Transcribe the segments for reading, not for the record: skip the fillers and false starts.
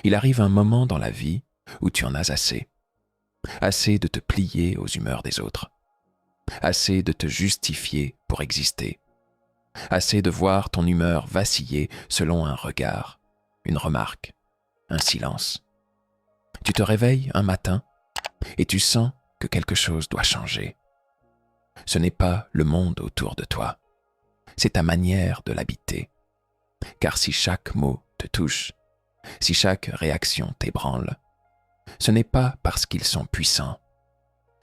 Il arrive un moment dans la vie où tu en as assez. Assez de te plier aux humeurs des autres. Assez de te justifier pour exister. Assez de voir ton humeur vaciller selon un regard, une remarque, un silence. Tu te réveilles un matin et tu sens que quelque chose doit changer. Ce n'est pas le monde autour de toi, c'est ta manière de l'habiter. Car si chaque mot te touche, si chaque réaction t'ébranle, ce n'est pas parce qu'ils sont puissants,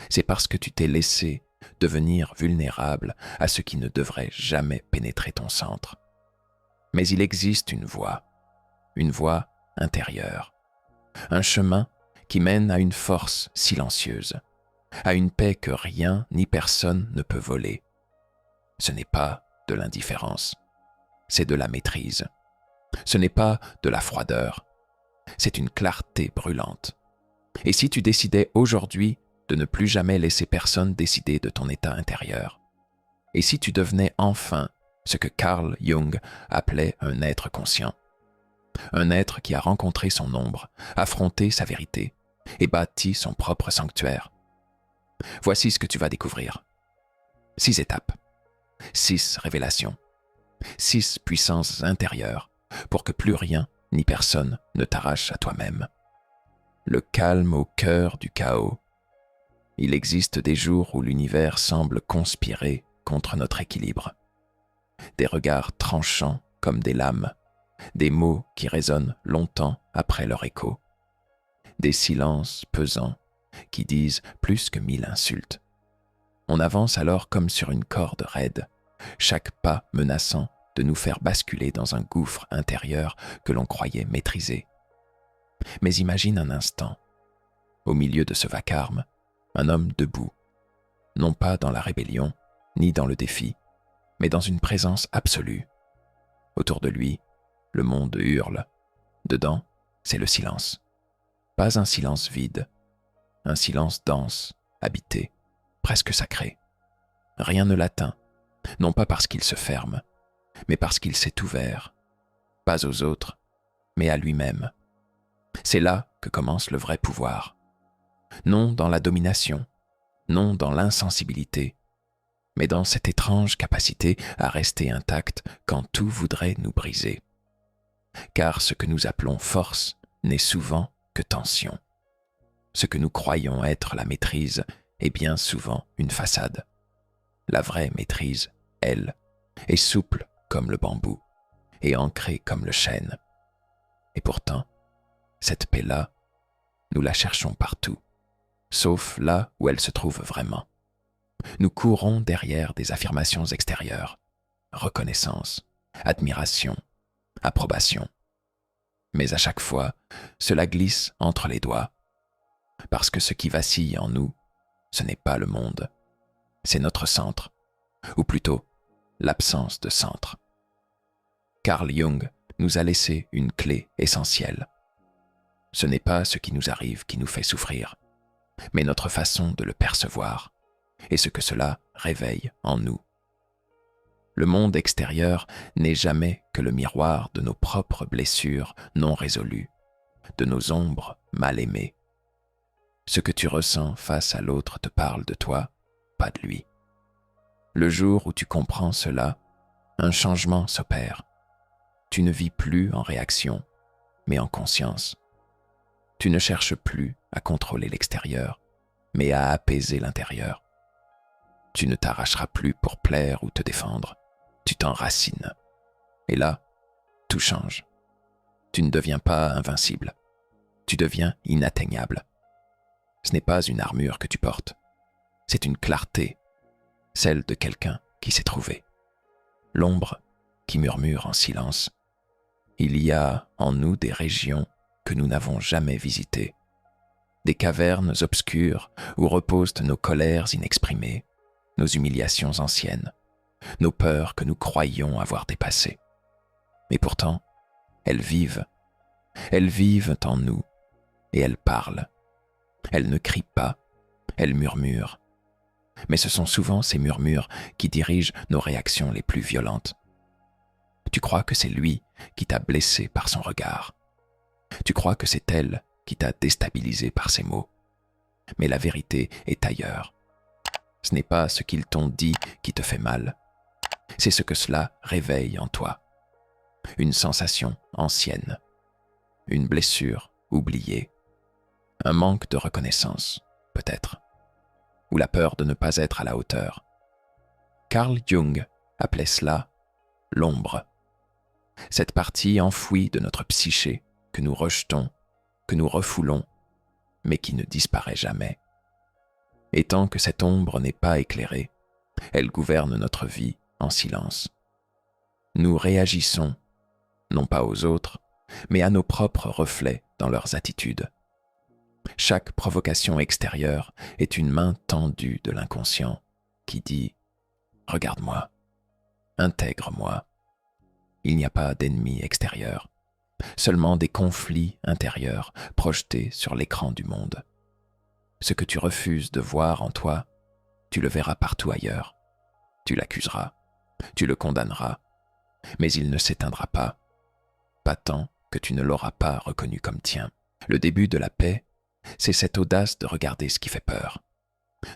c'est parce que tu t'es laissé devenir vulnérable à ce qui ne devrait jamais pénétrer ton centre. Mais il existe une voie intérieure, un chemin qui mène à une force silencieuse, à une paix que rien ni personne ne peut voler. Ce n'est pas de l'indifférence, c'est de la maîtrise. Ce n'est pas de la froideur, c'est une clarté brûlante. Et si tu décidais aujourd'hui de ne plus jamais laisser personne décider de ton état intérieur, et si tu devenais enfin ce que Carl Jung appelait un être conscient, un être qui a rencontré son ombre, affronté sa vérité et bâti son propre sanctuaire, voici ce que tu vas découvrir. 6 étapes, 6 révélations, 6 puissances intérieures pour que plus rien ni personne ne t'arrache à toi-même. Le calme au cœur du chaos. Il existe des jours où l'univers semble conspirer contre notre équilibre. Des regards tranchants comme des lames, des mots qui résonnent longtemps après leur écho. Des silences pesants qui disent plus que 1000 insultes. On avance alors comme sur une corde raide, chaque pas menaçant de nous faire basculer dans un gouffre intérieur que l'on croyait maîtriser. Mais imagine un instant, au milieu de ce vacarme, un homme debout, non pas dans la rébellion, ni dans le défi, mais dans une présence absolue. Autour de lui, le monde hurle. Dedans, c'est le silence. Pas un silence vide, un silence dense, habité, presque sacré. Rien ne l'atteint, non pas parce qu'il se ferme, mais parce qu'il s'est ouvert, pas aux autres, mais à lui-même. C'est là que commence le vrai pouvoir. Non dans la domination, non dans l'insensibilité, mais dans cette étrange capacité à rester intact quand tout voudrait nous briser. Car ce que nous appelons force n'est souvent que tension. Ce que nous croyons être la maîtrise est bien souvent une façade. La vraie maîtrise, elle, est souple comme le bambou et ancrée comme le chêne. Et pourtant, cette paix-là, nous la cherchons partout, sauf là où elle se trouve vraiment. Nous courons derrière des affirmations extérieures, reconnaissance, admiration, approbation. Mais à chaque fois, cela glisse entre les doigts, parce que ce qui vacille en nous, ce n'est pas le monde, c'est notre centre, ou plutôt l'absence de centre. Carl Jung nous a laissé une clé essentielle. Ce n'est pas ce qui nous arrive qui nous fait souffrir, mais notre façon de le percevoir et ce que cela réveille en nous. Le monde extérieur n'est jamais que le miroir de nos propres blessures non résolues, de nos ombres mal aimées. Ce que tu ressens face à l'autre te parle de toi, pas de lui. Le jour où tu comprends cela, un changement s'opère. Tu ne vis plus en réaction, mais en conscience. Tu ne cherches plus à contrôler l'extérieur, mais à apaiser l'intérieur. Tu ne t'arracheras plus pour plaire ou te défendre. Tu t'enracines. Et là, tout change. Tu ne deviens pas invincible. Tu deviens inatteignable. Ce n'est pas une armure que tu portes. C'est une clarté, celle de quelqu'un qui s'est trouvé. L'ombre qui murmure en silence. Il y a en nous des régions que nous n'avons jamais visitées. Des cavernes obscures où reposent nos colères inexprimées, nos humiliations anciennes, nos peurs que nous croyions avoir dépassées. Et pourtant, elles vivent en nous et elles parlent. Elles ne crient pas, elles murmurent. Mais ce sont souvent ces murmures qui dirigent nos réactions les plus violentes. Tu crois que c'est lui qui t'a blessé par son regard. Tu crois que c'est elle qui t'a déstabilisé par ces mots. Mais la vérité est ailleurs. Ce n'est pas ce qu'ils t'ont dit qui te fait mal. C'est ce que cela réveille en toi. Une sensation ancienne. Une blessure oubliée. Un manque de reconnaissance, peut-être. Ou la peur de ne pas être à la hauteur. Carl Jung appelait cela l'ombre. Cette partie enfouie de notre psyché que nous rejetons, que nous refoulons, mais qui ne disparaît jamais. Et tant que cette ombre n'est pas éclairée, elle gouverne notre vie en silence. Nous réagissons, non pas aux autres, mais à nos propres reflets dans leurs attitudes. Chaque provocation extérieure est une main tendue de l'inconscient qui dit « Regarde-moi, intègre-moi ». Il n'y a pas d'ennemi extérieur, seulement des conflits intérieurs projetés sur l'écran du monde. Ce que tu refuses de voir en toi, tu le verras partout ailleurs. Tu l'accuseras, tu le condamneras, mais il ne s'éteindra pas tant que tu ne l'auras pas reconnu comme tien. Le début de la paix, c'est cette audace de regarder ce qui fait peur.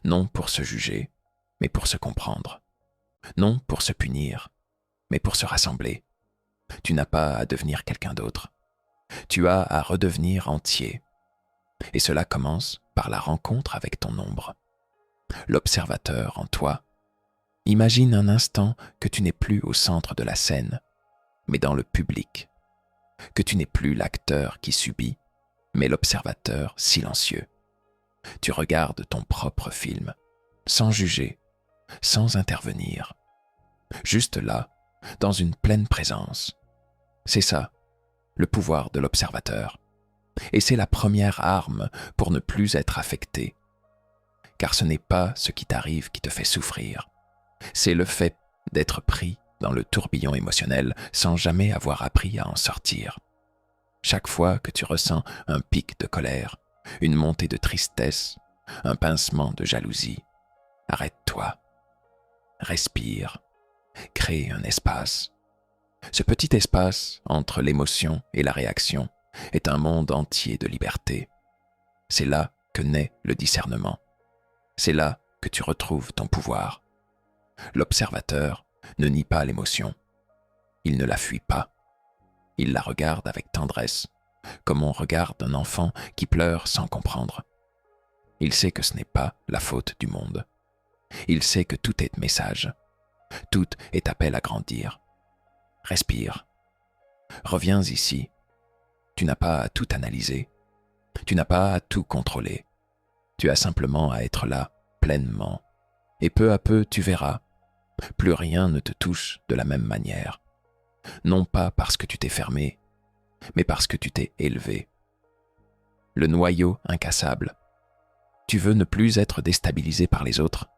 Non pour se juger, mais pour se comprendre. Non pour se punir, mais pour se rassembler. Tu n'as pas à devenir quelqu'un d'autre. Tu as à redevenir entier. Et cela commence par la rencontre avec ton ombre. L'observateur en toi. Imagine un instant que tu n'es plus au centre de la scène, mais dans le public. Que tu n'es plus l'acteur qui subit, mais l'observateur silencieux. Tu regardes ton propre film, sans juger, sans intervenir. Juste là, dans une pleine présence. C'est ça, le pouvoir de l'observateur. Et c'est la première arme pour ne plus être affecté. Car ce n'est pas ce qui t'arrive qui te fait souffrir. C'est le fait d'être pris dans le tourbillon émotionnel sans jamais avoir appris à en sortir. Chaque fois que tu ressens un pic de colère, une montée de tristesse, un pincement de jalousie, arrête-toi, respire, crée un espace. Ce petit espace entre l'émotion et la réaction est un monde entier de liberté. C'est là que naît le discernement. C'est là que tu retrouves ton pouvoir. L'observateur ne nie pas l'émotion. Il ne la fuit pas. Il la regarde avec tendresse, comme on regarde un enfant qui pleure sans comprendre. Il sait que ce n'est pas la faute du monde. Il sait que tout est message. Tout est appel à grandir. Respire. Reviens ici. Tu n'as pas à tout analyser. Tu n'as pas à tout contrôler. Tu as simplement à être là, pleinement. Et peu à peu, tu verras. Plus rien ne te touche de la même manière. Non pas parce que tu t'es fermé, mais parce que tu t'es élevé. Le noyau incassable. Tu veux ne plus être déstabilisé par les autres?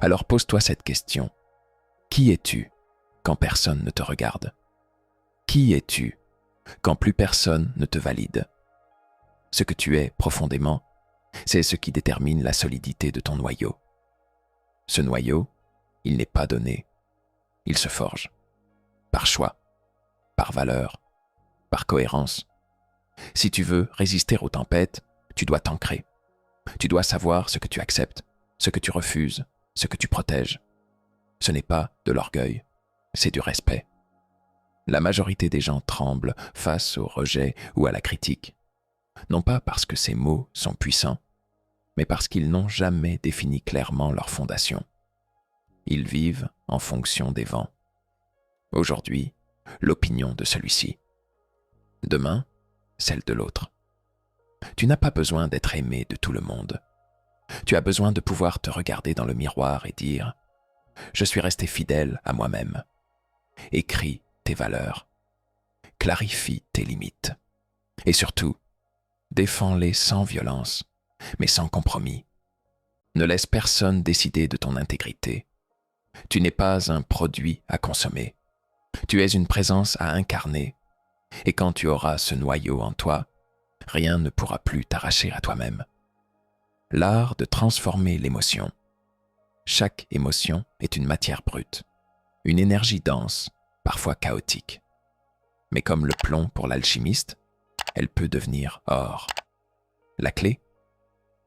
Alors pose-toi cette question. Qui es-tu quand personne ne te regarde? Qui es-tu quand plus personne ne te valide? Ce que tu es profondément, c'est ce qui détermine la solidité de ton noyau. Ce noyau, il n'est pas donné. Il se forge. Par choix, par valeur, par cohérence. Si tu veux résister aux tempêtes, tu dois t'ancrer. Tu dois savoir ce que tu acceptes, ce que tu refuses, ce que tu protèges. Ce n'est pas de l'orgueil, c'est du respect. La majorité des gens tremblent face au rejet ou à la critique, non pas parce que ces mots sont puissants, mais parce qu'ils n'ont jamais défini clairement leur fondation. Ils vivent en fonction des vents. Aujourd'hui, l'opinion de celui-ci. Demain, celle de l'autre. Tu n'as pas besoin d'être aimé de tout le monde. Tu as besoin de pouvoir te regarder dans le miroir et dire « Je suis resté fidèle à moi-même ». Écris tes valeurs. Clarifie tes limites. Et surtout, défends-les sans violence, mais sans compromis. Ne laisse personne décider de ton intégrité. Tu n'es pas un produit à consommer. Tu es une présence à incarner. Et quand tu auras ce noyau en toi, rien ne pourra plus t'arracher à toi-même. L'art de transformer l'émotion. Chaque émotion est une matière brute, une énergie dense, parfois chaotique. Mais comme le plomb pour l'alchimiste, elle peut devenir or. La clé?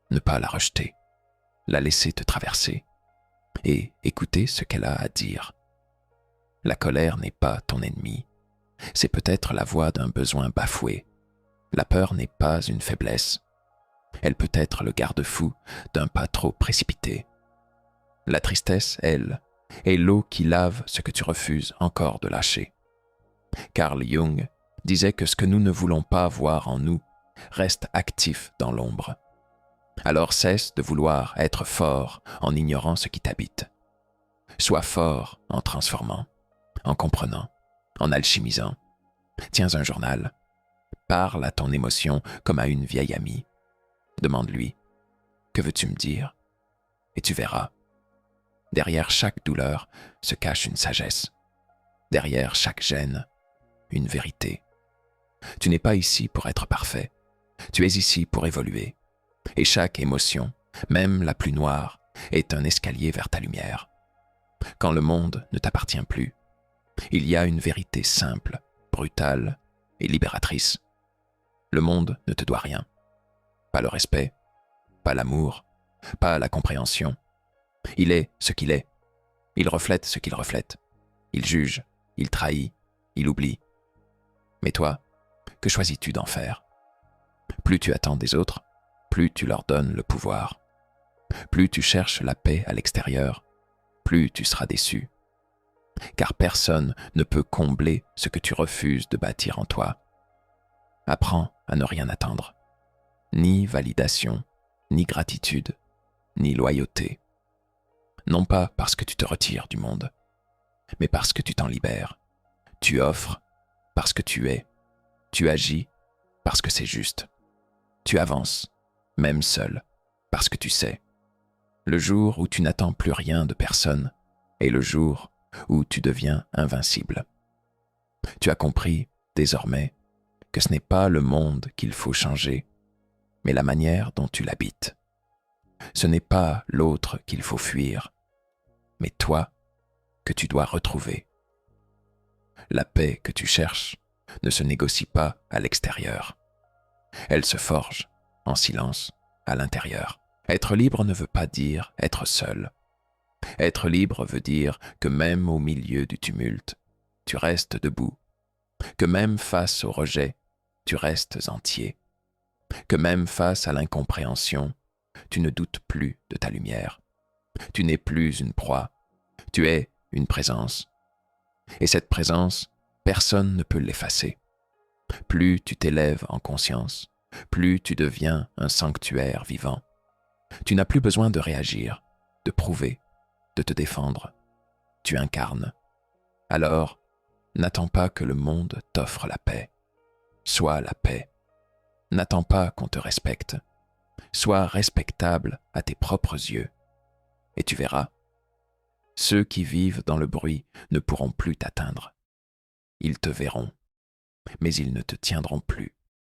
Ne pas la rejeter, la laisser te traverser et écouter ce qu'elle a à dire. La colère n'est pas ton ennemi, c'est peut-être la voix d'un besoin bafoué. La peur n'est pas une faiblesse, elle peut être le garde-fou d'un pas trop précipité. La tristesse, elle, est l'eau qui lave ce que tu refuses encore de lâcher. Carl Jung disait que ce que nous ne voulons pas voir en nous reste actif dans l'ombre. Alors cesse de vouloir être fort en ignorant ce qui t'habite. Sois fort en transformant, en comprenant, en alchimisant. Tiens un journal. Parle à ton émotion comme à une vieille amie. Demande-lui « Que veux-tu me dire ?» Et tu verras. Derrière chaque douleur se cache une sagesse. Derrière chaque gêne, une vérité. Tu n'es pas ici pour être parfait. Tu es ici pour évoluer. Et chaque émotion, même la plus noire, est un escalier vers ta lumière. Quand le monde ne t'appartient plus, il y a une vérité simple, brutale et libératrice. Le monde ne te doit rien. Pas le respect, pas l'amour, pas la compréhension. Il est ce qu'il est. Il reflète ce qu'il reflète. Il juge, il trahit, il oublie. Mais toi, que choisis-tu d'en faire? Plus tu attends des autres, plus tu leur donnes le pouvoir. Plus tu cherches la paix à l'extérieur, plus tu seras déçu. Car personne ne peut combler ce que tu refuses de bâtir en toi. Apprends à ne rien attendre. Ni validation, ni gratitude, ni loyauté. Non pas parce que tu te retires du monde, mais parce que tu t'en libères. Tu offres parce que tu es. Tu agis parce que c'est juste. Tu avances, même seul, parce que tu sais. Le jour où tu n'attends plus rien de personne est le jour où tu deviens invincible. Tu as compris, désormais, que ce n'est pas le monde qu'il faut changer, mais la manière dont tu l'habites. Ce n'est pas l'autre qu'il faut fuir, mais toi que tu dois retrouver. La paix que tu cherches ne se négocie pas à l'extérieur. Elle se forge, en silence, à l'intérieur. Être libre ne veut pas dire être seul. Être libre veut dire que même au milieu du tumulte, tu restes debout, que même face au rejet, tu restes entier, que même face à l'incompréhension, tu ne doutes plus de ta lumière. Tu n'es plus une proie, tu es une présence. Et cette présence, personne ne peut l'effacer. Plus tu t'élèves en conscience, plus tu deviens un sanctuaire vivant. Tu n'as plus besoin de réagir, de prouver, de te défendre. Tu incarnes. Alors, n'attends pas que le monde t'offre la paix. Sois la paix. N'attends pas qu'on te respecte. Sois respectable à tes propres yeux. Et tu verras, ceux qui vivent dans le bruit ne pourront plus t'atteindre. Ils te verront, mais ils ne te tiendront plus.